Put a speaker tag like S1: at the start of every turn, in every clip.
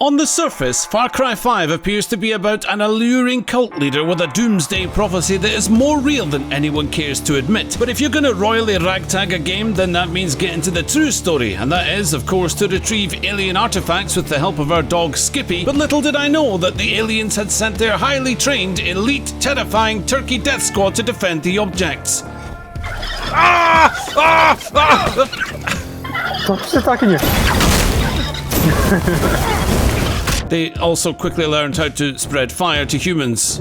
S1: On the surface, Far Cry 5 appears to be about an alluring cult leader with a doomsday prophecy that is more real than anyone cares to admit. But if you're going to royally ragtag a game, then that means getting to the true story, and that is, of course, to retrieve alien artifacts with the help of our dog Skippy. But little did I know that the aliens had sent their highly trained, elite, terrifying turkey death squad to defend the objects.
S2: What's attacking you?
S1: They also quickly learned how to spread fire to humans.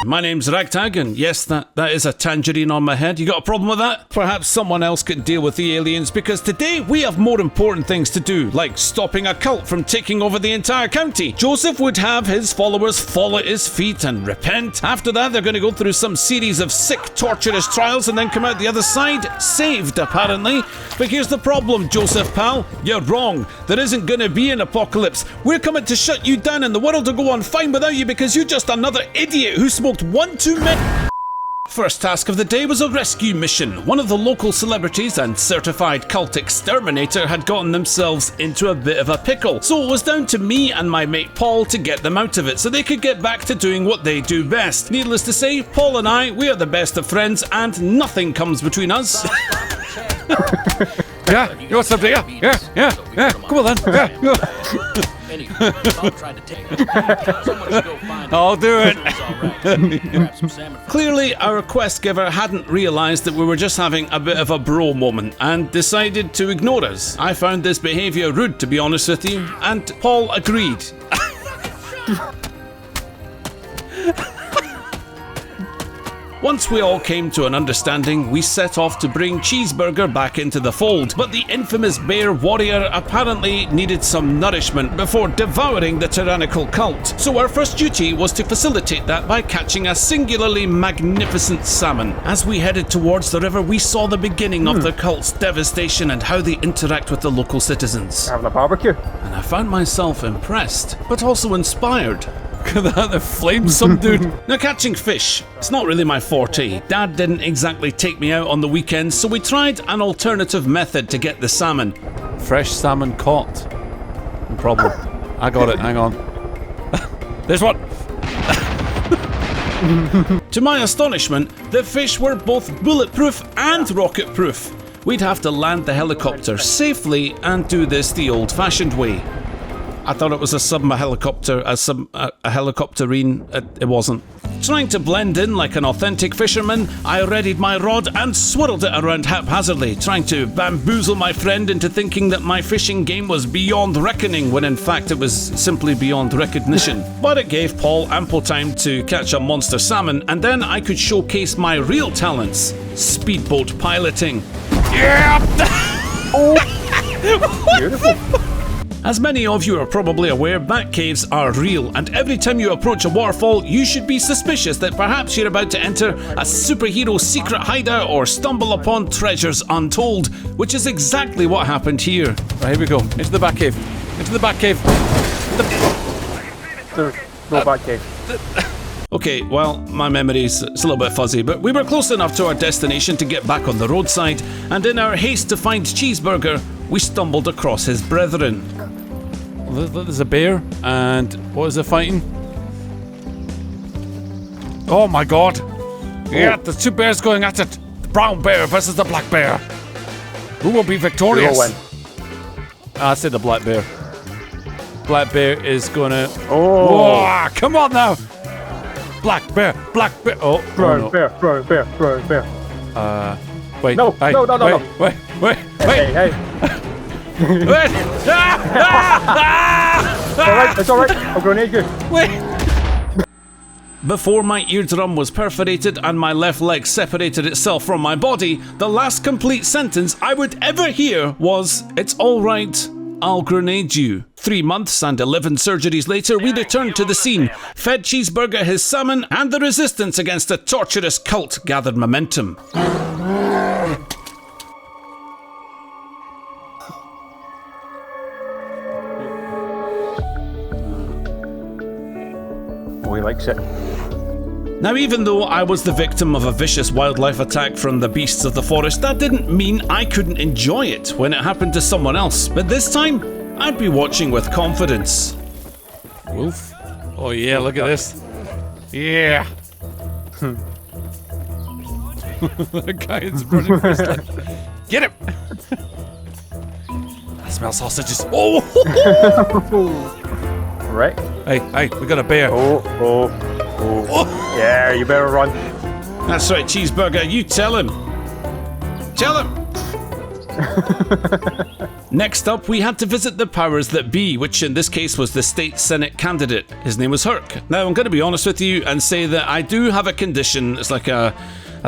S1: My name's Ragtag, and yes, that is a tangerine on my head. You got a problem with that? Perhaps someone else could deal with the aliens, because today we have more important things to do, like stopping a cult from taking over the entire county. Joseph would have his followers fall at his feet and repent. After that, they're going to go through some series of sick, torturous trials and then come out the other side, saved apparently. But here's the problem, Joseph pal. You're wrong. There isn't going to be an apocalypse. We're coming to shut you down and the world will go on fine without you because you're just another idiot who smoked one too many. First task of the day was a rescue mission. One of the local celebrities and certified cult exterminator had gotten themselves into a bit of a pickle. So it was down to me and my mate Paul to get them out of it so they could get back to doing what they do best. Needless to say, Paul and I, we are the best of friends and nothing comes between us.
S3: Yeah, you want something? Yeah. Come on then. Yeah. I'll do it.
S1: Clearly, our quest giver hadn't realised that we were just having a bit of a bro moment and decided to ignore us. I found this behaviour rude, to be honest with you, and Paul agreed. Once we all came to an understanding, we set off to bring Cheeseburger back into the fold, but the infamous bear warrior apparently needed some nourishment before devouring the tyrannical cult. So our first duty was to facilitate that by catching a singularly magnificent salmon. As we headed towards the river, we saw the beginning of the cult's devastation and how they interact with the local citizens.
S2: Having a barbecue.
S1: And I found myself impressed, but also inspired.
S3: Look at that, the flames, some dude.
S1: Now, catching fish, it's not really my forte. Dad didn't exactly take me out on the weekends, so we tried an alternative method to get the salmon.
S3: Fresh salmon caught. No problem. I got it, hang on. There's one.
S1: To my astonishment, the fish were both bulletproof and rocket-proof. We'd have to land the helicopter safely and do this the old-fashioned way. I thought it was a helicopterine. It wasn't. Trying to blend in like an authentic fisherman, I readied my rod and swirled it around haphazardly, trying to bamboozle my friend into thinking that my fishing game was beyond reckoning, when in fact it was simply beyond recognition. But it gave Paul ample time to catch a monster salmon, and then I could showcase my real talents: speedboat piloting.
S3: Yeah!
S2: Oh! Beautiful.
S1: As many of you are probably aware, bat caves are real, and every time you approach a waterfall, you should be suspicious that perhaps you're about to enter a superhero secret hideout or stumble upon treasures untold, which is exactly what happened here.
S3: Right, here we go. Into the bat cave. Into the bat cave.
S2: There's no bat cave.
S1: Okay, well, my memory's it's a little bit fuzzy, but we were close enough to our destination to get back on the roadside, and in our haste to find Cheeseburger, we stumbled across his brethren.
S3: There's a bear, and what is it fighting? Oh my god! Yeah, there's two bears going at it. The brown bear versus the black bear. Who will be victorious?
S2: Who will win?
S3: I say the black bear. Black bear is gonna.
S2: Oh!
S3: Whoa, come on now! Black bear, black bear. Oh,
S2: Brown
S3: no.
S2: bear.
S3: Wait.
S2: No,
S3: hey,
S2: no.
S3: Wait.
S2: Hey.
S3: Wait.
S2: It's alright. I'll grenade you.
S3: Wait.
S1: Before my eardrum was perforated and my left leg separated itself from my body, the last complete sentence I would ever hear was, "It's alright, I'll grenade you." 3 months and 11 surgeries later, we returned to the scene, fed Cheeseburger his salmon, and the resistance against a torturous cult gathered momentum.
S2: Oh, he likes it.
S1: Now, even though I was the victim of a vicious wildlife attack from the beasts of the forest, that didn't mean I couldn't enjoy it when it happened to someone else. But this time, I'd be watching with confidence.
S3: Wolf. Oh yeah, look at this. Yeah. The guy is running for his life. Get him! I smell sausages. Oh!
S2: Right.
S3: Hey, we got a bear.
S2: Oh. Yeah, you better run.
S1: That's right, Cheeseburger. You tell him. Tell him. Next up, we had to visit the powers that be, which in this case was the state senate candidate. His name was Herc. Now, I'm going to be honest with you and say that I do have a condition. It's like a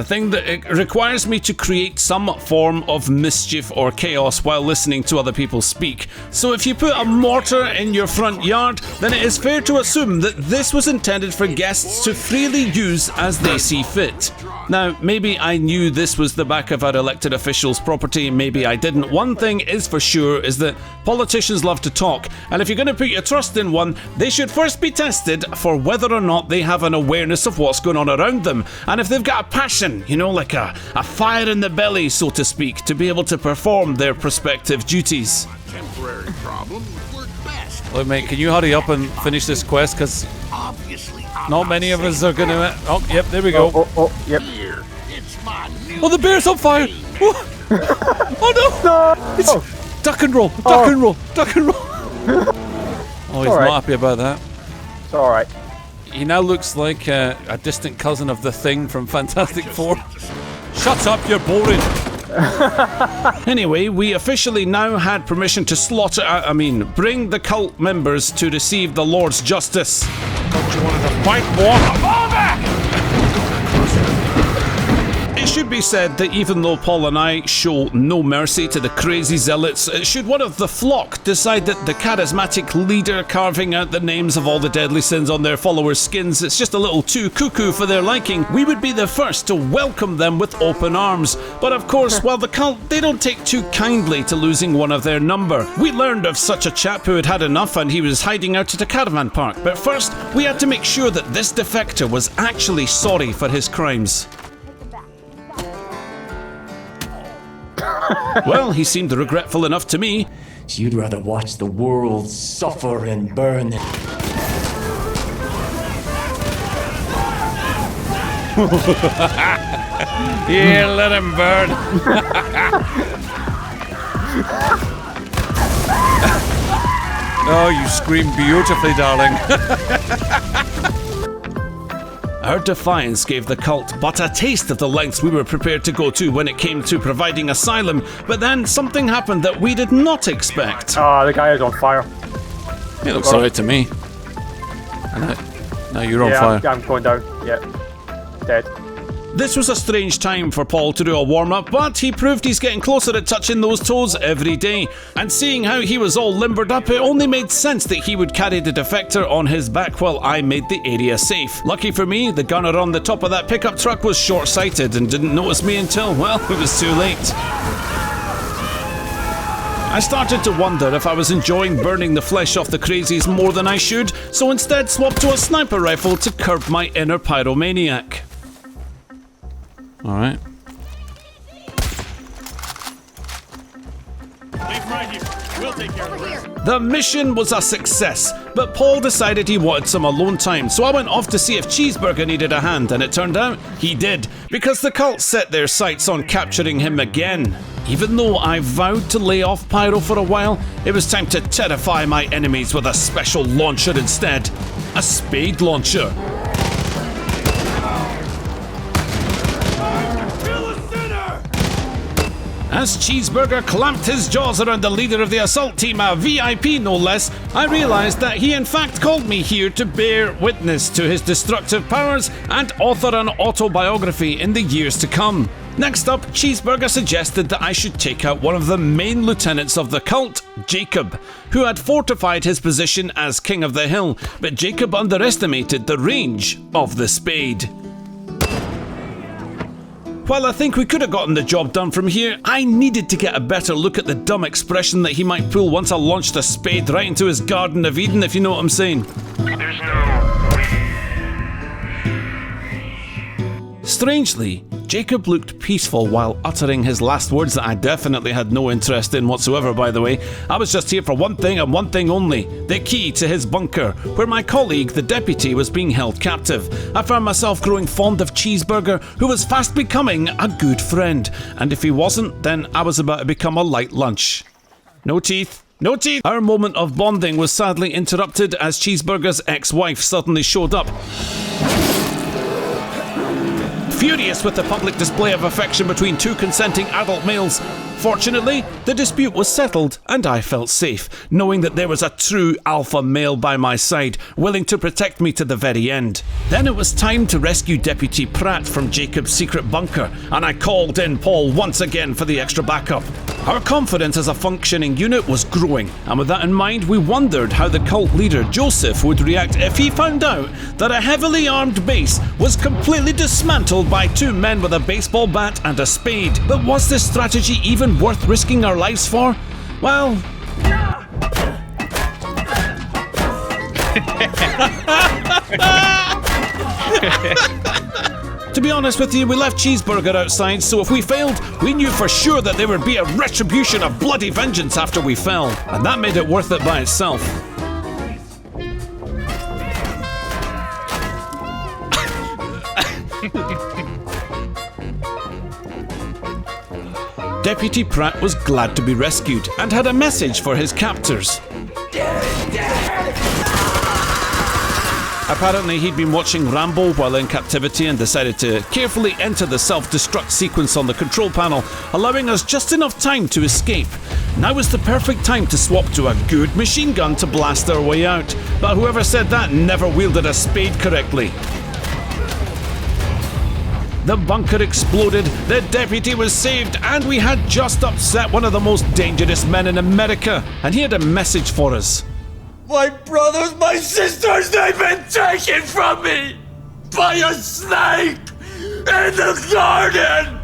S1: thing that it requires me to create some form of mischief or chaos while listening to other people speak. So if you put a mortar in your front yard, then it is fair to assume that this was intended for guests to freely use as they see fit. Now, maybe I knew this was the back of our elected official's property, maybe I didn't. One thing is for sure is that politicians love to talk, and if you're going to put your trust in one, they should first be tested for whether or not they have an awareness of what's going on around them, and if they've got a passion, you know, like a fire in the belly, so to speak, to be able to perform their prospective duties.
S4: Temporary problem would work best.
S3: Look, mate, can you hurry up and finish this quest? Because
S4: Obviously, I'm
S3: not many of us are going to... Oh, yep, there we go.
S2: Yep.
S4: here. It's my new
S3: Oh, the bear's on fire! Oh, oh no! It's duck and roll, duck and roll, duck and roll. Oh, he's
S2: Alright.
S3: not happy about that.
S2: It's alright.
S3: He now looks like a distant cousin of the Thing from Fantastic Four. Shut up, you're boring.
S1: Anyway, we officially now had permission to bring the cult members to receive the Lord's justice.
S3: Don't you want to fight more?
S1: It should be said that even though Paul and I show no mercy to the crazy zealots, should one of the flock decide that the charismatic leader carving out the names of all the deadly sins on their followers' skins is just a little too cuckoo for their liking, we would be the first to welcome them with open arms. But of course, while the cult, they don't take too kindly to losing one of their number. We learned of such a chap who had had enough and he was hiding out at a caravan park. But first, we had to make sure that this defector was actually sorry for his crimes. Well, he seemed regretful enough to me.
S5: So you'd rather watch the world suffer and burn than...
S3: Yeah, let him burn. Oh, you scream beautifully, darling.
S1: Our defiance gave the cult but a taste of the lengths we were prepared to go to when it came to providing asylum, but then something happened that we did not expect.
S2: Ah, the guy is on fire.
S3: It looks alright to me. Now you're on fire.
S2: I'm going down. Yeah. Dead.
S1: This was a strange time for Paul to do a warm-up, but he proved he's getting closer at touching those toes every day. And seeing how he was all limbered up, it only made sense that he would carry the defector on his back while I made the area safe. Lucky for me, the gunner on the top of that pickup truck was short-sighted and didn't notice me until, well, it was too late. I started to wonder if I was enjoying burning the flesh off the crazies more than I should, so instead swapped to a sniper rifle to curb my inner pyromaniac.
S3: Alright.
S1: The mission was a success, but Paul decided he wanted some alone time, so I went off to see if Cheeseburger needed a hand, and it turned out he did, because the cult set their sights on capturing him again. Even though I vowed to lay off Pyro for a while, it was time to terrify my enemies with a special launcher instead. A spade launcher. As Cheeseburger clamped his jaws around the leader of the assault team, a VIP no less, I realised that he in fact called me here to bear witness to his destructive powers and author an autobiography in the years to come. Next up, Cheeseburger suggested that I should take out one of the main lieutenants of the cult, Jacob, who had fortified his position as King of the Hill, but Jacob underestimated the range of the spade. While I think we could have gotten the job done from here, I needed to get a better look at the dumb expression that he might pull once I launched a spade right into his Garden of Eden, if you know what I'm saying. Strangely, Jacob looked peaceful while uttering his last words that I definitely had no interest in whatsoever, by the way. I was just here for one thing and one thing only: the key to his bunker, where my colleague, the deputy, was being held captive. I found myself growing fond of Cheeseburger, who was fast becoming a good friend. And if he wasn't, then I was about to become a light lunch. No teeth. No teeth! Our moment of bonding was sadly interrupted as Cheeseburger's ex-wife suddenly showed up. Furious with the public display of affection between two consenting adult males. Fortunately, the dispute was settled and I felt safe, knowing that there was a true alpha male by my side, willing to protect me to the very end. Then it was time to rescue Deputy Pratt from Jacob's secret bunker, and I called in Paul once again for the extra backup. Our confidence as a functioning unit was growing, and with that in mind, we wondered how the cult leader Joseph would react if he found out that a heavily armed base was completely dismantled by two men with a baseball bat and a spade. But was this strategy even worth risking our lives for? Well... To be honest with you, we left Cheeseburger outside, so if we failed, we knew for sure that there would be a retribution of bloody vengeance after we fell. And that made it worth it by itself. Deputy Pratt was glad to be rescued and had a message for his captors. Apparently he'd been watching Rambo while in captivity and decided to carefully enter the self-destruct sequence on the control panel, allowing us just enough time to escape. Now was the perfect time to swap to a good machine gun to blast our way out, but whoever said that never wielded a spade correctly. The bunker exploded, the deputy was saved, and we had just upset one of the most dangerous men in America, and he had a message for us.
S6: My brothers, my sisters, they've been taken from me by a snake in the garden!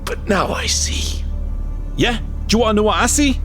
S6: But now I see.
S1: Yeah? Do you want to know what I see?